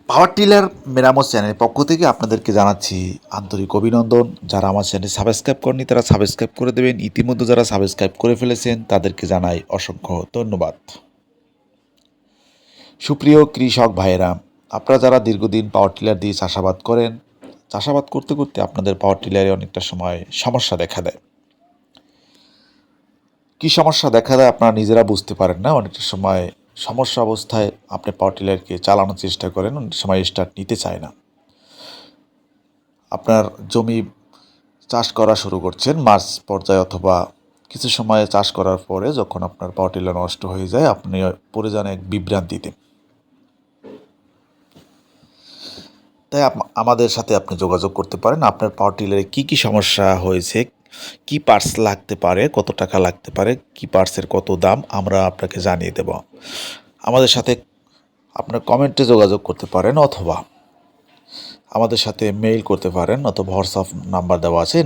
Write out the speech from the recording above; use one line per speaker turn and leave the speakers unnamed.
Power tiller মেরামত চ্যানেলের পক্ষ থেকে আপনাদেরকে জানাচ্ছি আন্তরিক অভিনন্দন। যারা আমার চ্যানেল সাবস্ক্রাইব করেনি তারা সাবস্ক্রাইব করে দেবেন। ইতিমধ্যে যারা সাবস্ক্রাইব করে ফেলেছেন তাদেরকে জানাই অসংখ্য ধন্যবাদ। সুপ্রিয় কৃষক ভাইয়েরা, আপনারা যারা দীর্ঘদিন পাওয়ার টিলার দিয়ে চাষাবাদ করেন, চাষাবাদ করতে করতে আপনাদের পাওয়ার টিলারে অনেকটা সময় সমস্যা দেখা দেয়। কী সমস্যা দেখা দেয় আপনারা নিজেরা বুঝতে পারেন না। অনেকটা সময় সমস্যা অবস্থায় আপনি পাওয়ার টিলারকে চালানোর চেষ্টা করেন, অনেক সময় স্টার্ট নিতে চায় না। আপনার জমি চাষ করা শুরু করছেন মাঝ পর্যায়ে অথবা কিছু সময় চাষ করার পরে যখন আপনার পাওয়ার টিলার নষ্ট হয়ে যায়, আপনি পড়ে যান এক বিভ্রান্তিতে। তাই আমাদের সাথে আপনি যোগাযোগ করতে পারেন। আপনার পাওয়ার টিলারে কী কী সমস্যা হয়েছে, কী পার্টস লাগতে পারে, কত টাকা লাগতে পারে, কী পার্টসের কত দাম, আমরা আপনাকে জানিয়ে দেব। আমাদের সাথে আপনার কমেন্টে যোগাযোগ করতে পারেন অথবা আমাদের সাথে মেইল করতে পারেন অথবা হোয়াটসঅ্যাপ নাম্বার দেওয়া আছে।